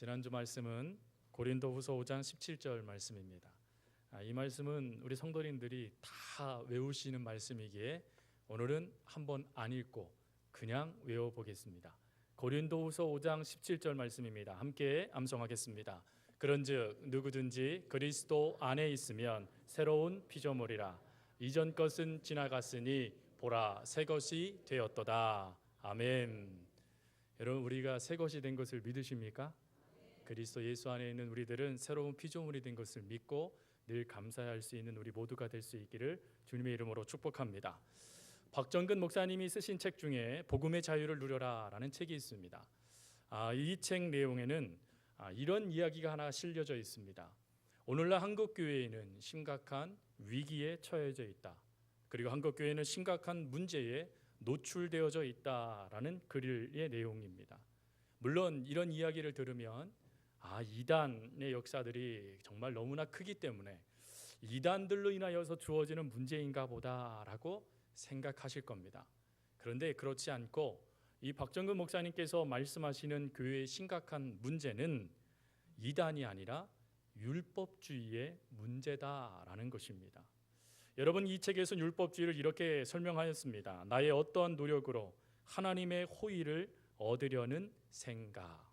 지난주 말씀은 고린도후서 5장 17절 말씀입니다. 이 말씀은 우리 성도님들이 다 외우시는 말씀이기에 오늘은 한번 안 읽고 그냥 외워보겠습니다. 고린도후서 5장 17절 말씀입니다. 함께 암송하겠습니다. 그런즉 누구든지 그리스도 안에 있으면 새로운 피조물이라. 이전 것은 지나갔으니 보라 새 것이 되었도다. 아멘. 여러분, 우리가 새 것이 된 것을 믿으십니까? 그리스도 예수 안에 있는 우리들은 새로운 피조물이 된 것을 믿고 늘 감사할 수 있는 우리 모두가 될 수 있기를 주님의 이름으로 축복합니다. 박정근 목사님이 쓰신 책 중에 복음의 자유를 누려라 라는 책이 있습니다. 이 책 내용에는 이런 이야기가 하나 실려져 있습니다. 오늘날 한국교회에는 심각한 위기에 처해져 있다. 그리고 한국교회는 심각한 문제에 노출되어져 있다라는 글의 내용입니다. 물론 이런 이야기를 들으면 이단의 역사들이 정말 너무나 크기 때문에 이단들로 인하여서 주어지는 문제인가 보다라고 생각하실 겁니다. 그런데 그렇지 않고 이 박정근 목사님께서 말씀하시는 교회의 심각한 문제는 이단이 아니라 율법주의의 문제다라는 것입니다. 여러분, 이 책에서 율법주의를 이렇게 설명하였습니다. 나의 어떠한 노력으로 하나님의 호의를 얻으려는 생각,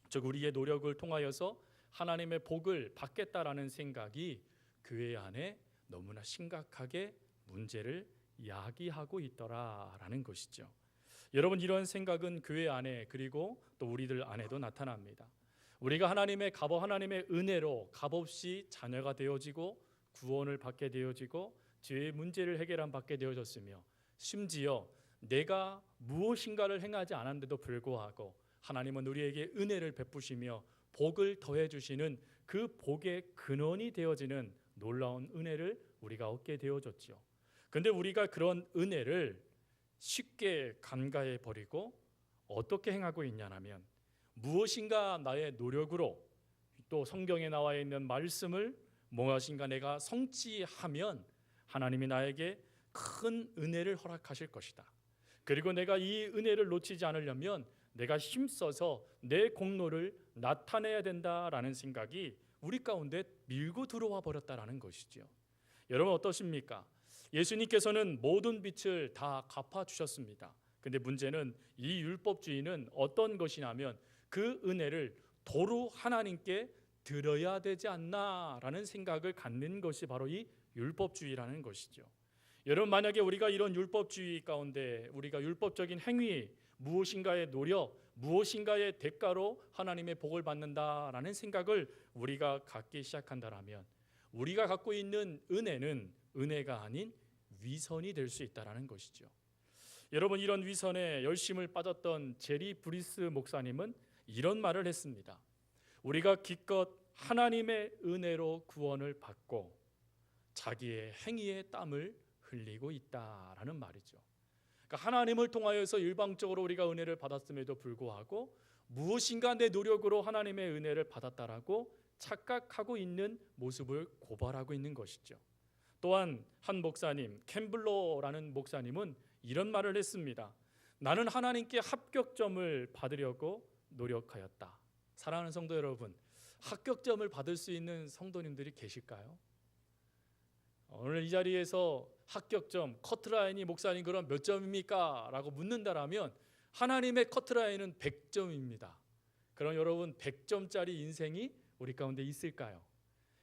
즉 우리의 노력을 통하여서 하나님의 복을 받겠다라는 생각이 교회 안에 너무나 심각하게 문제를 야기하고 있더라라는 것이죠. 여러분, 이런 생각은 교회 안에 그리고 또 우리들 안에도 나타납니다. 우리가 하나님의 은혜로 값없이 자녀가 되어지고 구원을 받게 되어지고 죄의 문제를 받게 되어졌으며 심지어 내가 무엇인가를 행하지 않았는데도 불구하고 하나님은 우리에게 은혜를 베푸시며 복을 더해 주시는 그 복의 근원이 되어지는 놀라운 은혜를 우리가 얻게 되어졌지요. 그런데 우리가 그런 은혜를 쉽게 간과해 버리고 어떻게 행하고 있냐면 무엇인가 나의 노력으로 또 성경에 나와 있는 말씀을 무엇인가 내가 성취하면 하나님이 나에게 큰 은혜를 허락하실 것이다. 그리고 내가 이 은혜를 놓치지 않으려면 내가 힘써서 내 공로를 나타내야 된다라는 생각이 우리 가운데 밀고 들어와 버렸다라는 것이죠. 여러분, 어떠십니까? 예수님께서는 모든 빚을 다 갚아주셨습니다. 근데 문제는 이 율법주의는 어떤 것이냐면 그 은혜를 도로 하나님께 드려야 되지 않나라는 생각을 갖는 것이 바로 이 율법주의라는 것이죠. 여러분, 만약에 우리가 이런 율법주의 가운데 우리가 율법적인 행위, 무엇인가의 노력, 무엇인가의 대가로 하나님의 복을 받는다라는 생각을 우리가 갖기 시작한다면 우리가 갖고 있는 은혜는 은혜가 아닌 위선이 될 수 있다라는 것이죠. 여러분, 이런 위선에 열심을 빠졌던 제리 브리스 목사님은 이런 말을 했습니다. 우리가 기껏 하나님의 은혜로 구원을 받고 자기의 행위의 땀을 흘리고 있다라는 말이죠. 그러니까 하나님을 통하여서 일방적으로 우리가 은혜를 받았음에도 불구하고 무엇인가 내 노력으로 하나님의 은혜를 받았다라고 착각하고 있는 모습을 고발하고 있는 것이죠. 또한 한 목사님, 캠블러라는 목사님은 이런 말을 했습니다. 나는 하나님께 합격점을 받으려고 노력하였다. 사랑하는 성도 여러분, 합격점을 받을 수 있는 성도님들이 계실까요? 오늘 이 자리에서 합격점, 커트라인이 목사님 그럼 몇 점입니까? 라고 묻는다라면 하나님의 커트라인은 100점입니다. 그럼 여러분, 100점짜리 인생이 우리 가운데 있을까요?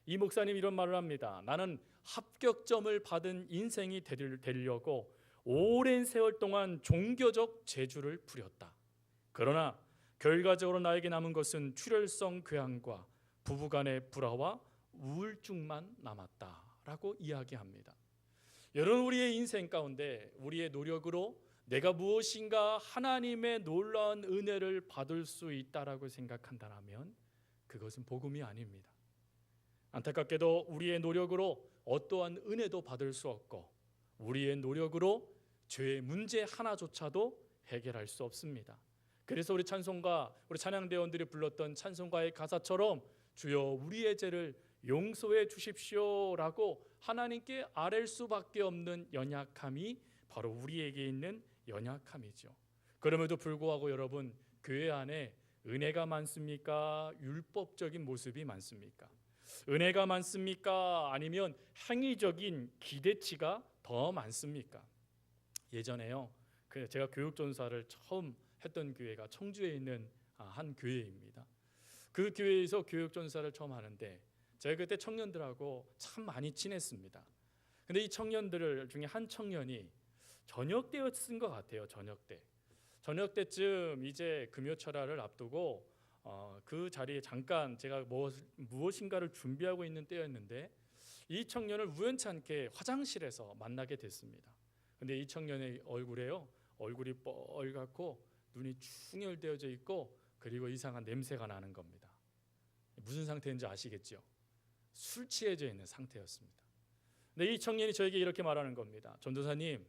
이 목사님 이런 말을 합니다. 나는 합격점을 받은 인생이 되려고 오랜 세월 동안 종교적 재주를 부렸다. 그러나 결과적으로 나에게 남은 것은 출혈성 궤양과 부부간의 불화와 우울증만 남았다라고 이야기합니다. 여러분, 우리의 인생 가운데 우리의 노력으로 내가 무엇인가 하나님의 놀라운 은혜를 받을 수 있다라고 생각한다면 그것은 복음이 아닙니다. 안타깝게도 우리의 노력으로 어떠한 은혜도 받을 수 없고 우리의 노력으로 죄의 문제 하나조차도 해결할 수 없습니다. 그래서 우리 찬송가, 우리 찬양대원들이 불렀던 찬송가의 가사처럼 주여 우리의 죄를 용서해 주십시오라고 하나님께 아뢰 수밖에 없는 연약함이 바로 우리에게 있는 연약함이죠. 그럼에도 불구하고 여러분, 교회 안에 은혜가 많습니까? 율법적인 모습이 많습니까? 은혜가 많습니까? 아니면 행위적인 기대치가 더 많습니까? 예전에요, 제가 교육전사를 처음 했던 교회가 청주에 있는 한 교회입니다. 그 교회에서 교육전사를 처음 하는데 제가 그때 청년들하고 참 많이 친했습니다. 근데 이 청년들 중에 한 청년이 저녁 때였은 것 같아요. 저녁 때쯤 이제 금요철야를 앞두고 그 자리에 잠깐 제가 무엇인가를 준비하고 있는 때였는데 이 청년을 우연치 않게 화장실에서 만나게 됐습니다. 근데 이 청년의 얼굴이 뻘겋고 눈이 충혈되어져 있고 그리고 이상한 냄새가 나는 겁니다. 무슨 상태인지 아시겠죠? 술 취해져 있는 상태였습니다. 근데 이 청년이 저에게 이렇게 말하는 겁니다. 전도사님,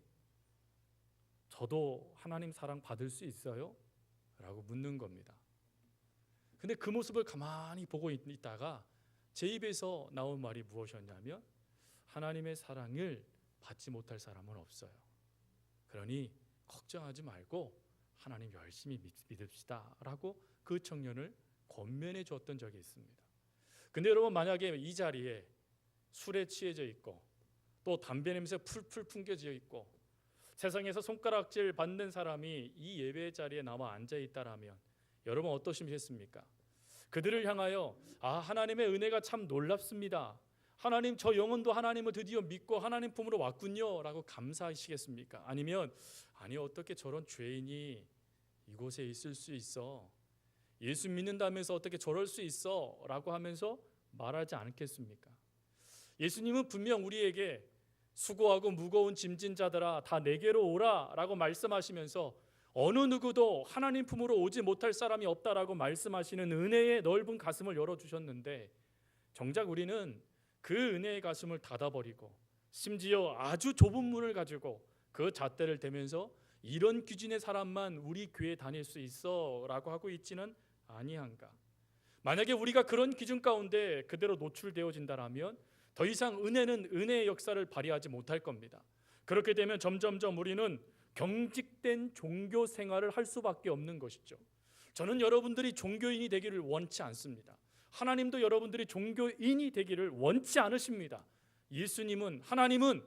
저도 하나님 사랑 받을 수 있어요? 라고 묻는 겁니다. 근데 그 모습을 가만히 보고 있다가 제 입에서 나온 말이 무엇이었냐면 하나님의 사랑을 받지 못할 사람은 없어요. 그러니 걱정하지 말고 하나님 열심히 믿읍시다 라고 그 청년을 권면해 줬던 적이 있습니다. 근데 여러분, 만약에 이 자리에 술에 취해져 있고 또 담배 냄새 풀풀 풍겨져 있고 세상에서 손가락질 받는 사람이 이 예배 자리에 나와 앉아 있다라면 여러분 어떠시겠습니까? 그들을 향하여 하나님의 은혜가 참 놀랍습니다, 하나님 저 영혼도 하나님을 드디어 믿고 하나님 품으로 왔군요 라고 감사하시겠습니까? 아니면 아니 어떻게 저런 죄인이 이곳에 있을 수 있어, 예수 믿는다면서 어떻게 저럴 수 있어 라고 하면서 말하지 않겠습니까? 예수님은 분명 우리에게 수고하고 무거운 짐진 자들아 다 내게로 오라 라고 말씀하시면서 어느 누구도 하나님 품으로 오지 못할 사람이 없다라고 말씀하시는 은혜의 넓은 가슴을 열어주셨는데 정작 우리는 그 은혜의 가슴을 닫아버리고 심지어 아주 좁은 문을 가지고 그 잣대를 대면서 이런 기준의 사람만 우리 교회 다닐 수 있어 라고 하고 있지는 아니한가? 만약에 우리가 그런 기준 가운데 그대로 노출되어진다면 더 이상 은혜는 은혜의 역사를 발휘하지 못할 겁니다. 그렇게 되면 점점점 우리는 경직된 종교 생활을 할 수밖에 없는 것이죠. 저는 여러분들이 종교인이 되기를 원치 않습니다. 하나님도 여러분들이 종교인이 되기를 원치 않으십니다. 하나님은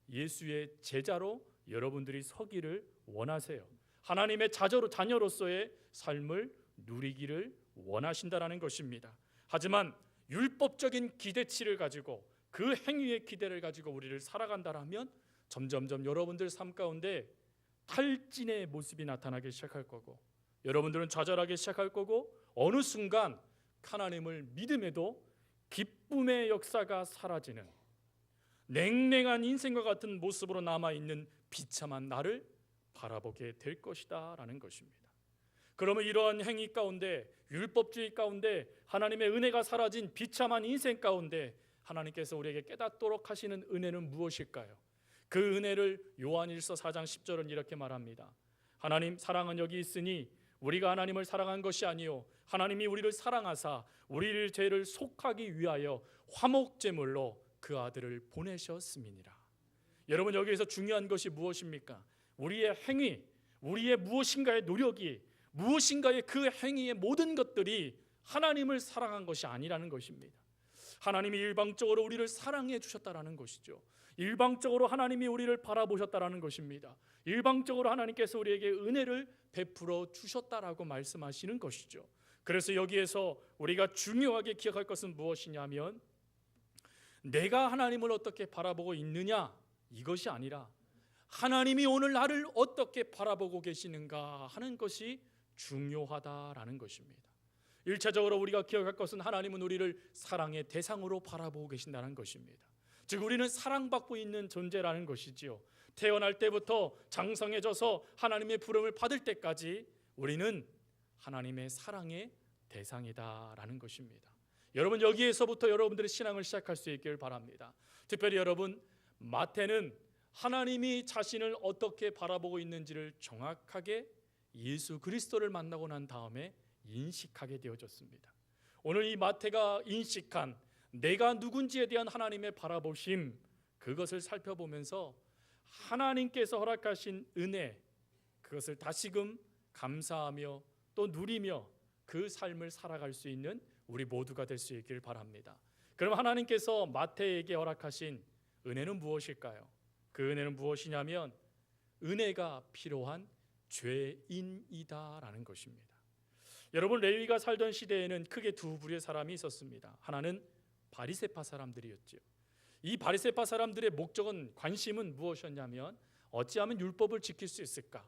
예수의 제자로 여러분들이 서기를 원하세요. 하나님의 자녀로서의 삶을 누리기를 원하신다라는 것입니다. 하지만 율법적인 기대치를 가지고 그 행위의 기대를 가지고 우리를 살아간다라면 점점점 여러분들 삶 가운데 탈진의 모습이 나타나기 시작할 거고 여러분들은 좌절하기 시작할 거고 어느 순간 하나님을 믿음에도 기쁨의 역사가 사라지는 냉랭한 인생과 같은 모습으로 남아있는 비참한 나를 바라보게 될 것이다 라는 것입니다. 그러면 이러한 행위 가운데 율법주의 가운데 하나님의 은혜가 사라진 비참한 인생 가운데 하나님께서 우리에게 깨닫도록 하시는 은혜는 무엇일까요? 그 은혜를 요한일서 4장 10절은 이렇게 말합니다. 하나님 사랑은 여기 있으니 우리가 하나님을 사랑한 것이 아니요 하나님이 우리를 사랑하사 우리를 죄를 속하기 위하여 화목제물로 그 아들을 보내셨음이니라. 여러분, 여기에서 중요한 것이 무엇입니까? 우리의 행위, 우리의 무엇인가의 노력이, 무엇인가의 그 행위의 모든 것들이 하나님을 사랑한 것이 아니라는 것입니다. 하나님이 일방적으로 우리를 사랑해 주셨다라는 것이죠. 일방적으로 하나님이 우리를 바라보셨다라는 것입니다. 일방적으로 하나님께서 우리에게 은혜를 베풀어 주셨다라고 말씀하시는 것이죠. 그래서 여기에서 우리가 중요하게 기억할 것은 무엇이냐면 내가 하나님을 어떻게 바라보고 있느냐 이것이 아니라 하나님이 오늘 나를 어떻게 바라보고 계시는가 하는 것이 중요하다라는 것입니다. 1차적으로 우리가 기억할 것은 하나님은 우리를 사랑의 대상으로 바라보고 계신다는 것입니다. 즉 우리는 사랑받고 있는 존재라는 것이지요. 태어날 때부터 장성해져서 하나님의 부름을 받을 때까지 우리는 하나님의 사랑의 대상이다라는 것입니다. 여러분, 여기에서부터 여러분들의 신앙을 시작할 수 있기를 바랍니다. 특별히 여러분, 마태는 하나님이 자신을 어떻게 바라보고 있는지를 정확하게 예수 그리스도를 만나고 난 다음에 인식하게 되어졌습니다. 오늘 이 마태가 인식한 내가 누군지에 대한 하나님의 바라보심, 그것을 살펴보면서 하나님께서 허락하신 은혜, 그것을 다시금 감사하며 또 누리며 그 삶을 살아갈 수 있는 우리 모두가 될 수 있기를 바랍니다. 그럼 하나님께서 마태에게 허락하신 은혜는 무엇일까요? 그 은혜는 무엇이냐면 은혜가 필요한 죄인이다라는 것입니다. 여러분, 레위가 살던 시대에는 크게 두 부류의 사람이 있었습니다. 하나는 바리새파 사람들이었죠. 이 바리새파 사람들의 목적은, 관심은 무엇이었냐면 어찌하면 율법을 지킬 수 있을까?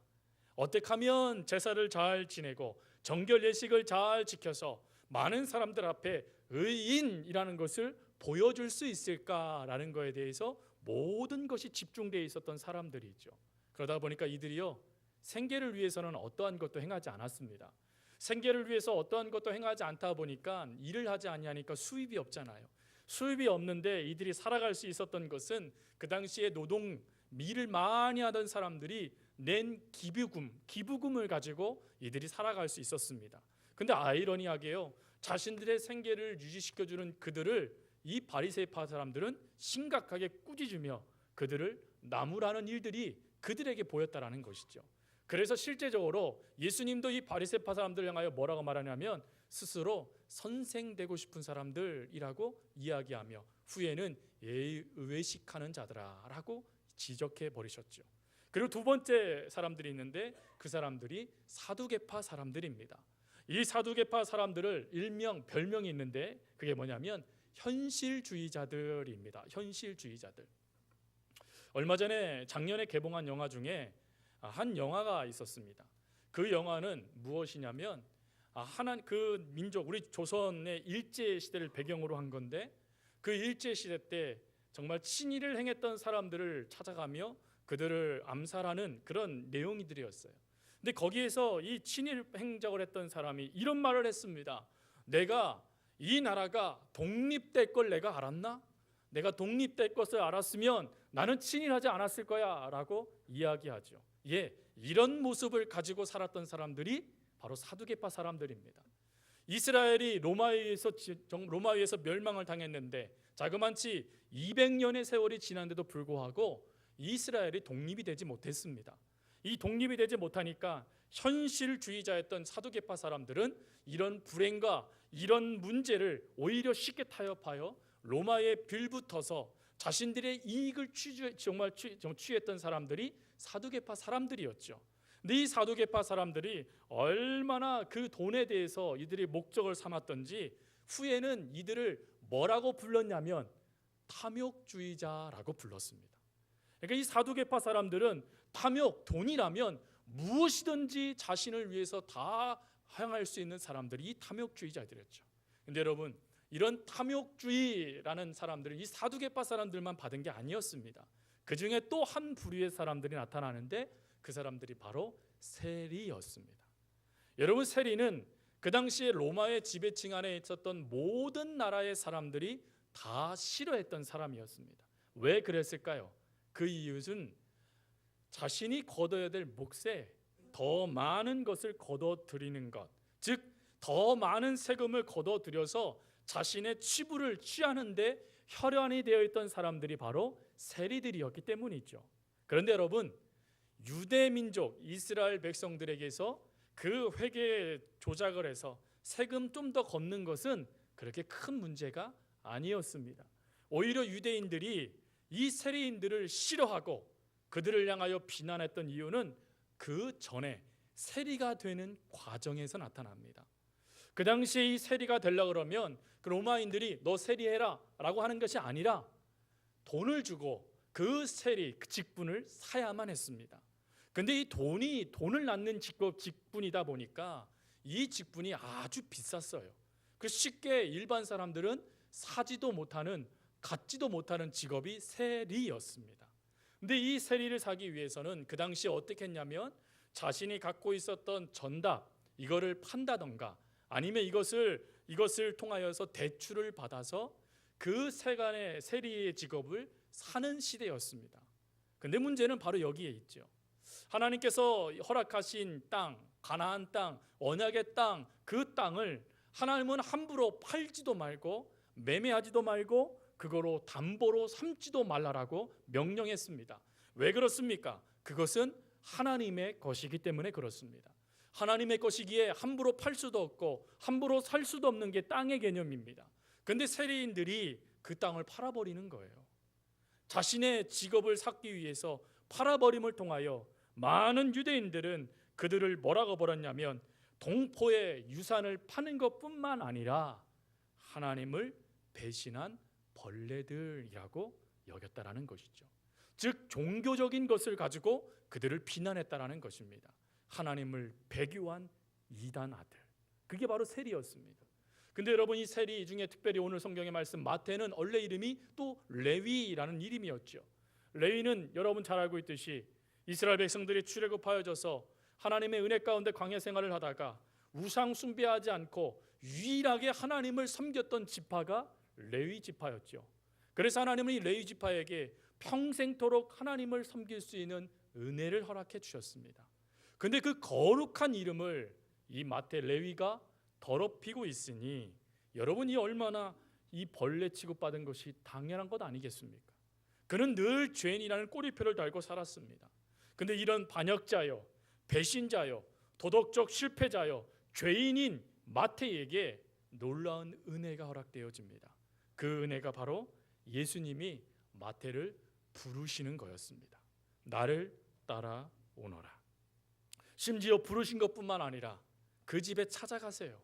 어떻게 하면 제사를 잘 지내고 정결 예식을 잘 지켜서 많은 사람들 앞에 의인이라는 것을 보여줄 수 있을까라는 것에 대해서 모든 것이 집중되어 있었던 사람들이죠. 그러다 보니까 이들이요, 생계를 위해서는 어떠한 것도 행하지 않았습니다. 생계를 위해서 어떠한 것도 행하지 않다 보니까 일을 하지 않냐니까 수입이 없잖아요. 수입이 없는데 이들이 살아갈 수 있었던 것은 그 당시에 일을 많이 하던 사람들이 낸 기부금을 가지고 이들이 살아갈 수 있었습니다. 근데 아이러니하게요, 자신들의 생계를 유지시켜주는 그들을 이 바리새파 사람들은 심각하게 꾸짖으며 그들을 나무라는 일들이 그들에게 보였다라는 것이죠. 그래서 실제적으로 예수님도 이 바리새파 사람들을 향하여 뭐라고 말하냐면 스스로 선생 되고 싶은 사람들이라고 이야기하며 후에는 외식하는 자들아라고 지적해 버리셨죠. 그리고 두 번째 사람들이 있는데 그 사람들이 사두개파 사람들입니다. 이 사두개파 사람들을 일명 별명이 있는데 그게 뭐냐면 현실주의자들입니다. 현실주의자들. 얼마 전에 작년에 개봉한 영화 중에 한 영화가 있었습니다. 그 영화는 무엇이냐면 그 민족, 우리 조선의 일제 시대를 배경으로 한 건데 그 일제 시대 때 정말 친일을 행했던 사람들을 찾아가며 그들을 암살하는 그런 내용들이었어요. 근데 거기에서 이 친일 행적을 했던 사람이 이런 말을 했습니다. 내가 이 나라가 독립될 걸 내가 알았나? 내가 독립될 것을 알았으면 나는 친일하지 않았을 거야 라고 이야기하죠. 이런 모습을 가지고 살았던 사람들이 바로 사두개파 사람들입니다. 이스라엘이 로마에 의해서 멸망을 당했는데 자그만치 200년의 세월이 지난데도 불구하고 이스라엘이 독립이 되지 못했습니다. 이 독립이 되지 못하니까 현실주의자였던 사두개파 사람들은 이런 불행과 이런 문제를 오히려 쉽게 타협하여 로마에 빌붙어서 자신들의 이익을 취했던 사람들이 사두개파 사람들이었죠. 근데 이 사두개파 사람들이 얼마나 그 돈에 대해서 이들이 목적을 삼았던지 후에는 이들을 뭐라고 불렀냐면 탐욕주의자라고 불렀습니다. 그러니까 이 사두개파 사람들은 돈이라면 무엇이든지 자신을 위해서 다 행할 수 있는 사람들이 이 탐욕주의자들이었죠. 근데 여러분, 이런 탐욕주의라는 사람들은 이 사두개파 사람들만 받은 게 아니었습니다. 그 중에 또 한 부류의 사람들이 나타나는데 그 사람들이 바로 세리였습니다. 여러분, 세리는 그 당시에 로마의 지배층 안에 있었던 모든 나라의 사람들이 다 싫어했던 사람이었습니다. 왜 그랬을까요? 그 이유는 자신이 거둬야 될 몫에 더 많은 것을 거둬들이는 것, 즉 더 많은 세금을 거둬들여서 자신의 치부를 취하는데 혈안이 되어 있던 사람들이 바로 세리들이었기 때문이죠. 그런데 여러분, 유대 민족 이스라엘 백성들에게서 그 회계 조작을 해서 세금 좀 더 걷는 것은 그렇게 큰 문제가 아니었습니다. 오히려 유대인들이 이 세리인들을 싫어하고 그들을 향하여 비난했던 이유는 그 전에 세리가 되는 과정에서 나타납니다. 그 당시에 이 세리가 되려고 그러면 그 로마인들이 너 세리해라 라고 하는 것이 아니라 돈을 주고 그 세리, 그 직분을 사야만 했습니다. 근데 이 돈을 낳는 직분이다 보니까 이 직분이 아주 비쌌어요. 그 쉽게 일반 사람들은 사지도 못하는, 갖지도 못하는 직업이 세리였습니다. 근데 이 세리를 사기 위해서는 그 당시에 어떻게 했냐면 자신이 갖고 있었던 전답, 이거를 판다던가 아니면 이것을 통하여서 대출을 받아서 그 세간의 세리의 직업을 사는 시대였습니다. 근데 문제는 바로 여기에 있죠. 하나님께서 허락하신 땅, 가나안 땅, 언약의 땅, 그 땅을 하나님은 함부로 팔지도 말고 매매하지도 말고 그거로 담보로 삼지도 말라라고 명령했습니다. 왜 그렇습니까? 그것은 하나님의 것이기 때문에 그렇습니다. 하나님의 것이기에 함부로 팔 수도 없고 함부로 살 수도 없는 게 땅의 개념입니다. 그런데 세리인들이 그 땅을 팔아버리는 거예요. 자신의 직업을 쌓기 위해서 팔아버림을 통하여 많은 유대인들은 그들을 뭐라고 벌었냐면 동포의 유산을 파는 것뿐만 아니라 하나님을 배신한 벌레들이라고 여겼다라는 것이죠. 즉 종교적인 것을 가지고 그들을 비난했다라는 것입니다. 하나님을 배교한 이단 아들, 그게 바로 세리였습니다. 근데 여러분, 이 세리 중에 특별히 오늘 성경의 말씀 마태는 원래 이름이 또 레위라는 이름이었죠. 레위는 여러분 잘 알고 있듯이 이스라엘 백성들이 출애굽하여져서 하나님의 은혜 가운데 광야 생활을 하다가 우상 숭배하지 않고 유일하게 하나님을 섬겼던 지파가 레위 지파였죠. 그래서 하나님은 이 레위 지파에게 평생토록 하나님을 섬길 수 있는 은혜를 허락해 주셨습니다. 근데 그 거룩한 이름을 이 마태 레위가 더럽히고 있으니 여러분이 얼마나 이 벌레 취급받은 것이 당연한 것 아니겠습니까? 그는 늘 죄인이라는 꼬리표를 달고 살았습니다. 근데 이런 반역자요, 배신자요, 도덕적 실패자요, 죄인인 마태에게 놀라운 은혜가 허락되어집니다. 그 은혜가 바로 예수님이 마태를 부르시는 거였습니다. 나를 따라오너라. 심지어 부르신 것뿐만 아니라 그 집에 찾아가세요.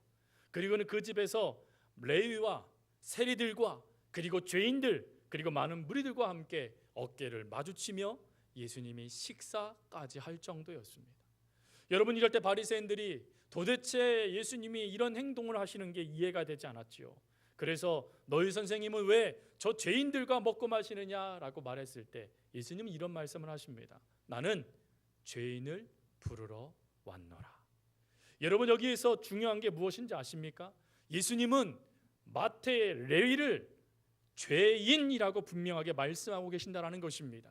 그리고는 그 집에서 레위와 세리들과 그리고 죄인들 그리고 많은 무리들과 함께 어깨를 마주치며 예수님이 식사까지 할 정도였습니다. 여러분, 이럴 때 바리새인들이 도대체 예수님이 이런 행동을 하시는 게 이해가 되지 않았지요. 그래서 너희 선생님은 왜 저 죄인들과 먹고 마시느냐라고 말했을 때 예수님은 이런 말씀을 하십니다. 나는 죄인을 부르러 왔노라. 여러분, 여기에서 중요한 게 무엇인지 아십니까? 예수님은 마태의 레위를 죄인이라고 분명하게 말씀하고 계신다는 것입니다.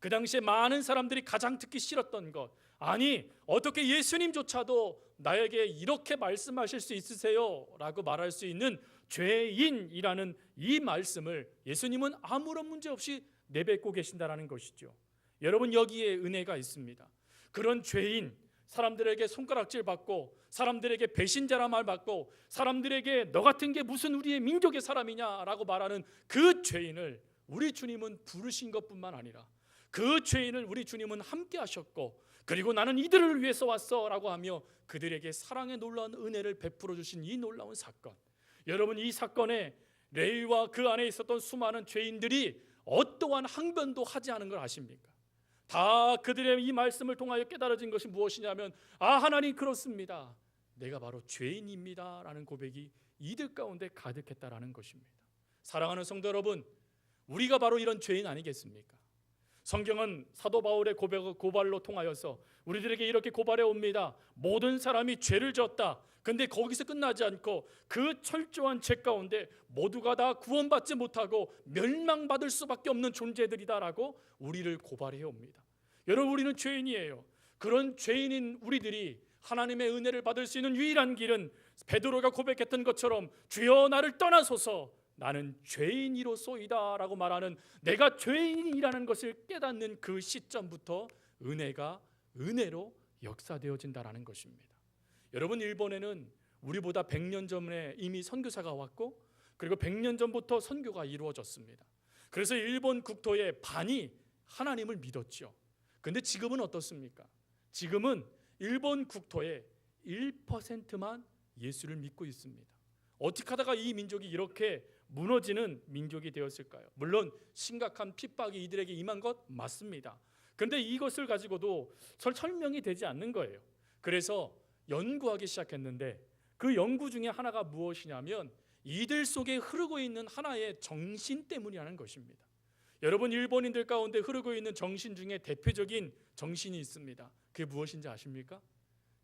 그 당시에 많은 사람들이 가장 듣기 싫었던 것, 아니 어떻게 예수님조차도 나에게 이렇게 말씀하실 수 있으세요? 라고 말할 수 있는 죄인이라는 이 말씀을 예수님은 아무런 문제 없이 내뱉고 계신다는 것이죠. 여러분, 여기에 은혜가 있습니다. 그런 죄인, 사람들에게 손가락질 받고 사람들에게 배신자라 말 받고 사람들에게 너 같은 게 무슨 우리의 민족의 사람이냐라고 말하는 그 죄인을 우리 주님은 부르신 것뿐만 아니라 그 죄인을 우리 주님은 함께 하셨고 그리고 나는 이들을 위해서 왔어 라고 하며 그들에게 사랑의 놀라운 은혜를 베풀어 주신 이 놀라운 사건, 여러분, 이 사건에 레위와 그 안에 있었던 수많은 죄인들이 어떠한 항변도 하지 않은 걸 아십니까? 다 그들의 이 말씀을 통하여 깨달아진 것이 무엇이냐면 하나님 그렇습니다, 내가 바로 죄인입니다 라는 고백이 이들 가운데 가득했다라는 것입니다. 사랑하는 성도 여러분, 우리가 바로 이런 죄인 아니겠습니까? 성경은 사도 바울의 고발로 통하여서 우리들에게 이렇게 고발해 옵니다. 모든 사람이 죄를 졌다. 근데 거기서 끝나지 않고 그 철저한 죄 가운데 모두가 다 구원받지 못하고 멸망받을 수밖에 없는 존재들이다라고 우리를 고발해 옵니다. 여러분, 우리는 죄인이에요. 그런 죄인인 우리들이 하나님의 은혜를 받을 수 있는 유일한 길은 베드로가 고백했던 것처럼 주여 나를 떠나소서 나는 죄인이로소이다 라고 말하는, 내가 죄인이라는 것을 깨닫는 그 시점부터 은혜가 은혜로 역사되어진다라는 것입니다. 여러분, 일본에는 우리보다 100년 전에 이미 선교사가 왔고 그리고 100년 전부터 선교가 이루어졌습니다. 그래서 일본 국토의 반이 하나님을 믿었죠. 그런데 지금은 어떻습니까? 지금은 일본 국토의 1%만 예수를 믿고 있습니다. 어떻게 하다가 이 민족이 이렇게 무너지는 민족이 되었을까요? 물론 심각한 핍박이 이들에게 임한 것 맞습니다. 그런데 이것을 가지고도 설명이 되지 않는 거예요. 그래서 연구하기 시작했는데 그 연구 중에 하나가 무엇이냐면 이들 속에 흐르고 있는 하나의 정신 때문이라는 것입니다. 여러분, 일본인들 가운데 흐르고 있는 정신 중에 대표적인 정신이 있습니다. 그게 무엇인지 아십니까?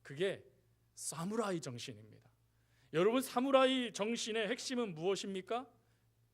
그게 사무라이 정신입니다. 여러분, 사무라이 정신의 핵심은 무엇입니까?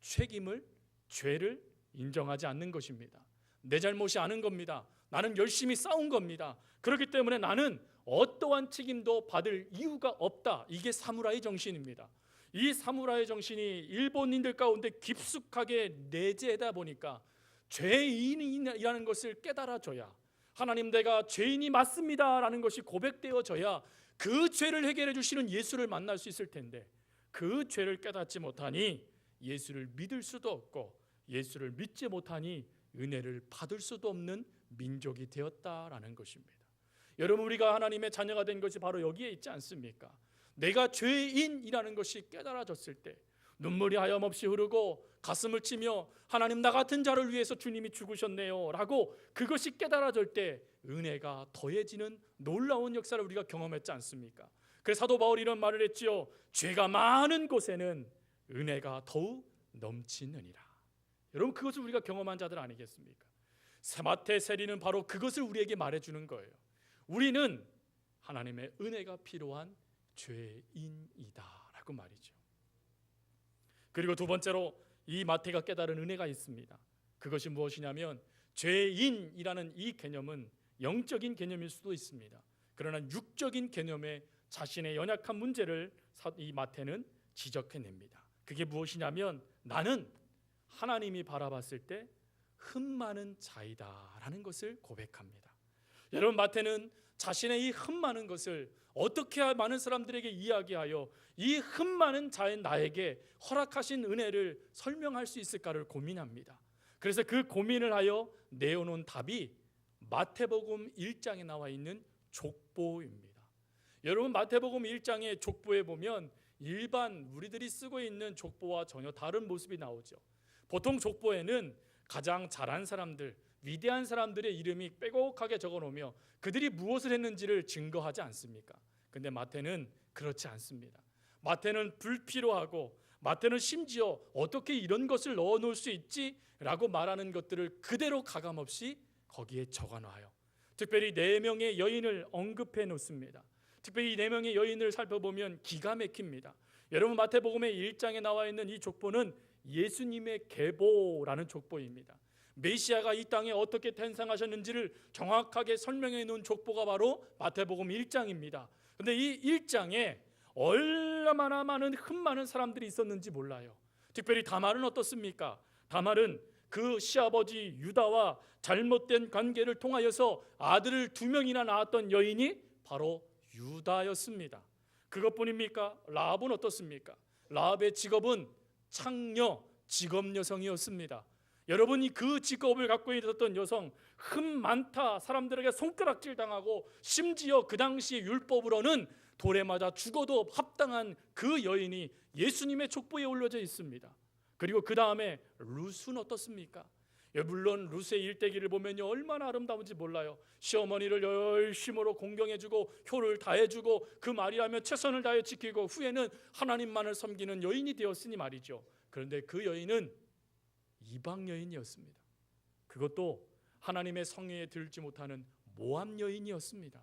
책임을, 죄를 인정하지 않는 것입니다. 내 잘못이 아는 겁니다. 나는 열심히 싸운 겁니다. 그렇기 때문에 나는 어떠한 책임도 받을 이유가 없다. 이게 사무라이 정신입니다. 이 사무라이 정신이 일본인들 가운데 깊숙하게 내재하다 보니까 죄인이라는 것을 깨달아줘야, 하나님 내가 죄인이 맞습니다 라는 것이 고백되어져야 그 죄를 해결해 주시는 예수를 만날 수 있을 텐데 그 죄를 깨닫지 못하니 예수를 믿을 수도 없고 예수를 믿지 못하니 은혜를 받을 수도 없는 민족이 되었다라는 것입니다. 여러분, 우리가 하나님의 자녀가 된 것이 바로 여기에 있지 않습니까? 내가 죄인이라는 것이 깨달아졌을 때 눈물이 하염없이 흐르고 가슴을 치며 하나님, 나 같은 자를 위해서 주님이 죽으셨네요 라고 그것이 깨달아질 때 은혜가 더해지는 놀라운 역사를 우리가 경험했지 않습니까? 그래서 사도 바울이 이런 말을 했지요. 죄가 많은 곳에는 은혜가 더욱 넘치느니라. 여러분, 그것을 우리가 경험한 자들 아니겠습니까? 마태 세리는 바로 그것을 우리에게 말해주는 거예요. 우리는 하나님의 은혜가 필요한 죄인이다 라고 말이죠. 그리고 두 번째로 이 마태가 깨달은 은혜가 있습니다. 그것이 무엇이냐면 죄인이라는 이 개념은 영적인 개념일 수도 있습니다. 그러나 육적인 개념에 자신의 연약한 문제를 이 마태는 지적해냅니다. 그게 무엇이냐면 나는 하나님이 바라봤을 때 흠 많은 자이다라는 것을 고백합니다. 여러분, 마태는 자신의 이 흠 많은 것을 어떻게 많은 사람들에게 이야기하여 이 흠 많은 자인 나에게 허락하신 은혜를 설명할 수 있을까를 고민합니다. 그래서 그 고민을 하여 내어놓은 답이 마태복음 1장에 나와 있는 족보입니다. 여러분, 마태복음 1장의 족보에 보면 일반 우리들이 쓰고 있는 족보와 전혀 다른 모습이 나오죠. 보통 족보에는 가장 잘한 사람들, 위대한 사람들의 이름이 빼곡하게 적어놓으며 그들이 무엇을 했는지를 증거하지 않습니까? 근데 마태는 그렇지 않습니다. 마태는 불필요하고 마태는 심지어 어떻게 이런 것을 넣어놓을 수 있지? 라고 말하는 것들을 그대로 가감없이 거기에 적어놔요. 특별히 4명의 여인을 언급해 놓습니다. 특별히 이 4명의 여인을 살펴보면 기가 막힙니다. 여러분, 마태복음의 1장에 나와 있는 이 족보는 예수님의 계보라는 족보입니다. 메시아가 이 땅에 어떻게 탄생하셨는지를 정확하게 설명해 놓은 족보가 바로 마태복음 1장입니다. 그런데 이 1장에 얼마나 많은 흠 많은 사람들이 있었는지 몰라요. 특별히 다말은 어떻습니까? 다말은 그 시아버지 유다와 잘못된 관계를 통하여서 아들을 2명이나 낳았던 여인이 바로 유다였습니다. 그것뿐입니까? 라합은 어떻습니까? 라합의 직업은 창녀, 직업 여성이었습니다. 여러분이 그 직업을 갖고 있었던 여성, 흠 많다, 사람들에게 손가락질 당하고 심지어 그 당시 율법으로는 돌에 맞아 죽어도 합당한 그 여인이 예수님의 족보에 올려져 있습니다. 그리고 그 다음에 룻은 어떻습니까? 물론 룻의 일대기를 보면요, 얼마나 아름다운지 몰라요. 시어머니를 열심으로 공경해주고 효를 다해주고 그 말이라면 최선을 다해 지키고 후에는 하나님만을 섬기는 여인이 되었으니 말이죠. 그런데 그 여인은 이방 여인이었습니다. 그것도 하나님의 성회에 들지 못하는 모함 여인이었습니다.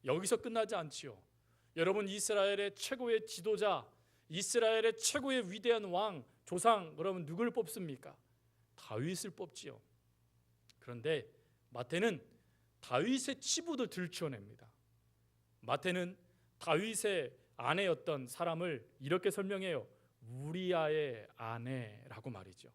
여기서 끝나지 않지요. 여러분, 이스라엘의 최고의 지도자, 이스라엘의 최고의 위대한 왕, 조상, 그러면 누굴 뽑습니까? 다윗을 뽑지요. 그런데 마태는 다윗의 치부도 들추어냅니다. 마태는 다윗의 아내였던 사람을 이렇게 설명해요. 우리아의 아내라고 말이죠.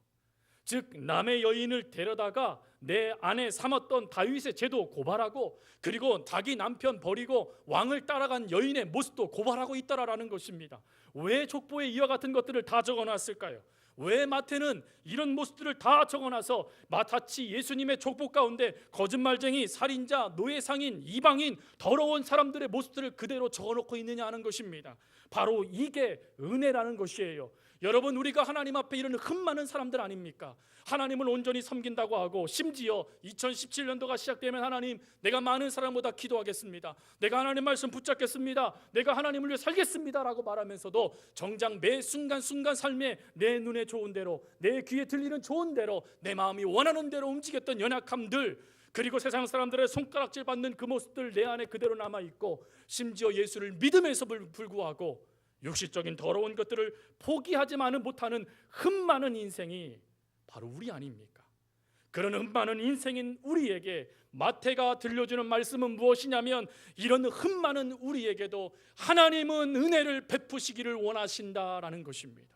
즉 남의 여인을 데려다가 내 아내 삼았던 다윗의 죄도 고발하고 그리고 자기 남편 버리고 왕을 따라간 여인의 모습도 고발하고 있다라는 것입니다. 왜 족보에 이와 같은 것들을 다 적어놨을까요? 왜 마태는 이런 모습들을 다 적어놔서 마치 예수님의 족보 가운데 거짓말쟁이, 살인자, 노예상인, 이방인, 더러운 사람들의 모습들을 그대로 적어놓고 있느냐 하는 것입니다. 바로 이게 은혜라는 것이에요. 여러분, 우리가 하나님 앞에 이런 흠 많은 사람들 아닙니까? 하나님을 온전히 섬긴다고 하고 심지어 2017년도가 시작되면 하나님, 내가 많은 사람보다 기도하겠습니다, 내가 하나님 말씀 붙잡겠습니다, 내가 하나님을 위해 살겠습니다 라고 말하면서도 정작 매 순간순간 삶에 내 눈에 좋은 대로, 내 귀에 들리는 좋은 대로, 내 마음이 원하는 대로 움직였던 연약함들, 그리고 세상 사람들의 손가락질 받는 그 모습들 내 안에 그대로 남아있고 심지어 예수를 믿음에서 불구하고 육신적인 더러운 것들을 포기하지만은 못하는 흠 많은 인생이 바로 우리 아닙니까? 그런 흠 많은 인생인 우리에게 마태가 들려주는 말씀은 무엇이냐면 이런 흠 많은 우리에게도 하나님은 은혜를 베푸시기를 원하신다라는 것입니다.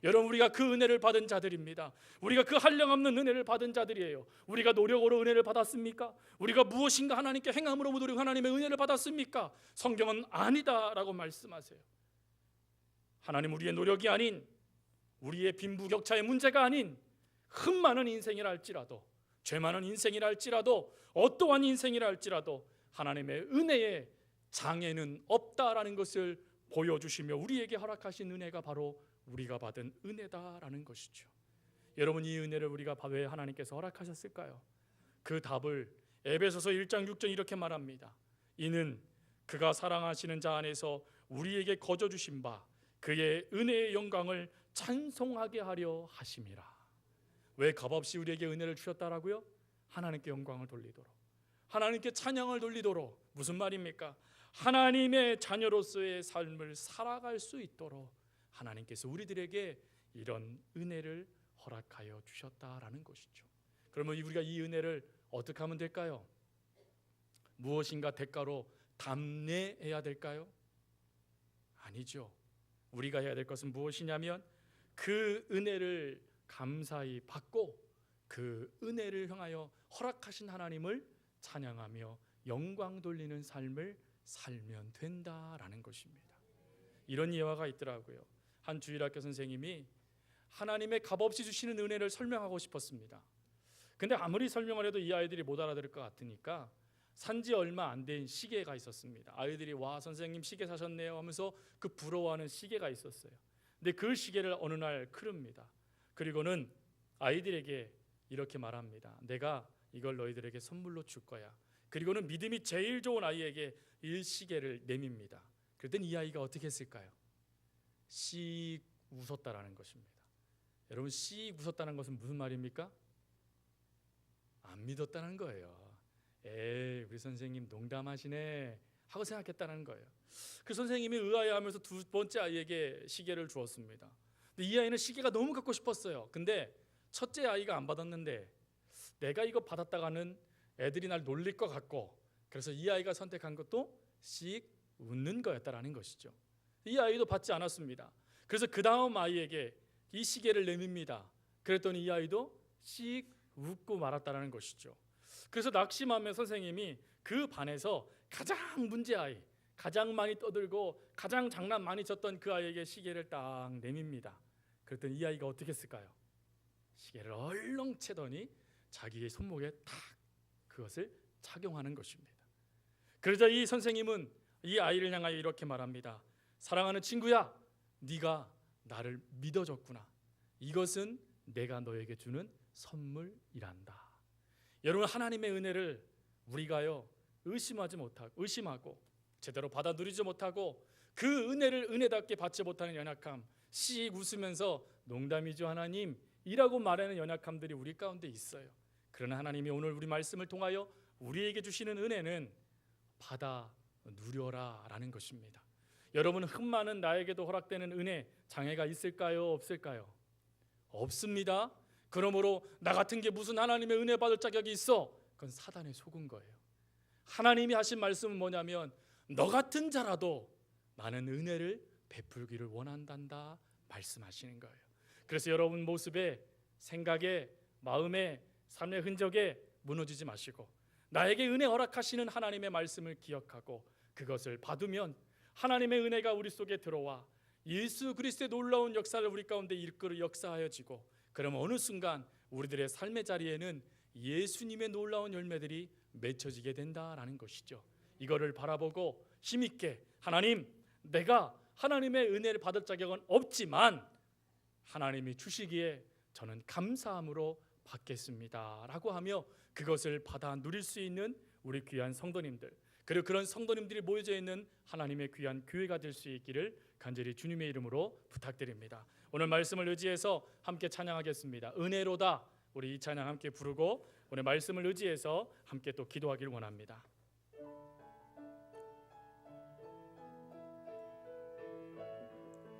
여러분, 우리가 그 은혜를 받은 자들입니다. 우리가 그 한량없는 은혜를 받은 자들이에요. 우리가 노력으로 은혜를 받았습니까? 우리가 무엇인가 하나님께 행함으로 노력 하나님의 은혜를 받았습니까? 성경은 아니다라고 말씀하세요. 하나님, 우리의 노력이 아닌, 우리의 빈부격차의 문제가 아닌 흠 많은 인생이라 할지라도, 죄 많은 인생이라 할지라도, 어떠한 인생이라 할지라도 하나님의 은혜에 장애는 없다라는 것을 보여주시며 우리에게 허락하신 은혜가 바로 우리가 받은 은혜다라는 것이죠. 여러분, 이 은혜를 우리가 왜 하나님께서 허락하셨을까요? 그 답을 에베소서 1장 6절 이렇게 말합니다. 이는 그가 사랑하시는 자 안에서 우리에게 거저 주신 바 그의 은혜의 영광을 찬송하게 하려 하심이라. 왜 값없이 우리에게 은혜를 주셨다라고요? 하나님께 영광을 돌리도록, 하나님께 찬양을 돌리도록. 무슨 말입니까? 하나님의 자녀로서의 삶을 살아갈 수 있도록 하나님께서 우리들에게 이런 은혜를 허락하여 주셨다라는 것이죠. 그러면 우리가 이 은혜를 어떻게 하면 될까요? 무엇인가 대가로 담내해야 될까요? 아니죠. 우리가 해야 될 것은 무엇이냐면 그 은혜를 감사히 받고 그 은혜를 향하여 허락하신 하나님을 찬양하며 영광 돌리는 삶을 살면 된다라는 것입니다. 이런 예화가 있더라고요. 한 주일학교 선생님이 하나님의 값없이 주시는 은혜를 설명하고 싶었습니다. 근데 아무리 설명을 해도 이 아이들이 못 알아들을 것 같으니까 산지 얼마 안 된 시계가 있었습니다. 아이들이 와, 선생님 시계 사셨네요 하면서 그 부러워하는 시계가 있었어요. 근데 그 시계를 어느 날 크릅니다. 그리고는 아이들에게 이렇게 말합니다. 내가 이걸 너희들에게 선물로 줄 거야. 그리고는 믿음이 제일 좋은 아이에게 이 시계를 내밉니다. 그랬더니 이 아이가 어떻게 했을까요? 씩 웃었다라는 것입니다. 여러분, 씩 웃었다는 것은 무슨 말입니까? 안 믿었다는 거예요. 에이, 우리 선생님 농담하시네 하고 생각했다는 거예요. 그 선생님이 의아해하면서 두 번째 아이에게 시계를 주었습니다. 근데 이 아이는 시계가 너무 갖고 싶었어요. 근데 첫째 아이가 안 받았는데 내가 이거 받았다가는 애들이 날 놀릴 것 같고, 그래서 이 아이가 선택한 것도 씩 웃는 거였다라는 것이죠. 이 아이도 받지 않았습니다. 그래서 그 다음 아이에게 이 시계를 내밉니다. 그랬더니 이 아이도 씩 웃고 말았다라는 것이죠. 그래서 낙심하며 선생님이 그 반에서 가장 문제 아이, 가장 많이 떠들고 가장 장난 많이 쳤던 그 아이에게 시계를 딱 내밉니다. 그랬더니 이 아이가 어떻게 했을까요? 시계를 얼렁 채더니 자기의 손목에 탁 그것을 착용하는 것입니다. 그러자 이 선생님은 이 아이를 향하여 이렇게 말합니다. 사랑하는 친구야, 네가 나를 믿어줬구나. 이것은 내가 너에게 주는 선물이란다. 여러분, 하나님의 은혜를 우리가요 의심하고 제대로 받아 누리지 못하고 그 은혜를 은혜답게 받지 못하는 연약함, 씩 웃으면서 농담이죠 하나님 이라고 말하는 연약함들이 우리 가운데 있어요. 그러나 하나님이 오늘 우리 말씀을 통하여 우리에게 주시는 은혜는 받아 누려라 라는 것입니다. 여러분, 흠 많은 나에게도 허락되는 은혜, 장애가 있을까요? 없을까요? 없습니다. 그러므로 나 같은 게 무슨 하나님의 은혜 받을 자격이 있어? 그건 사단에 속은 거예요. 하나님이 하신 말씀은 뭐냐면 너 같은 자라도 나는 은혜를 베풀기를 원한단다 말씀하시는 거예요. 그래서 여러분 모습에, 생각에, 마음에, 삶의 흔적에 무너지지 마시고 나에게 은혜 허락하시는 하나님의 말씀을 기억하고 그것을 받으면 하나님의 은혜가 우리 속에 들어와 예수 그리스도의 놀라운 역사를 우리 가운데 이끌어 역사하여지고, 그러면 어느 순간 우리들의 삶의 자리에는 예수님의 놀라운 열매들이 맺혀지게 된다라는 것이죠. 이거를 바라보고 힘있게 하나님, 내가 하나님의 은혜를 받을 자격은 없지만 하나님이 주시기에 저는 감사함으로 받겠습니다 라고 하며 그것을 받아 누릴 수 있는 우리 귀한 성도님들, 그리고 그런 성도님들이 모여져 있는 하나님의 귀한 교회가 될 수 있기를 간절히 주님의 이름으로 부탁드립니다. 오늘 말씀을 의지해서 함께 찬양하겠습니다. 은혜로다, 우리 이 찬양 함께 부르고 오늘 말씀을 의지해서 함께 또 기도하길 원합니다.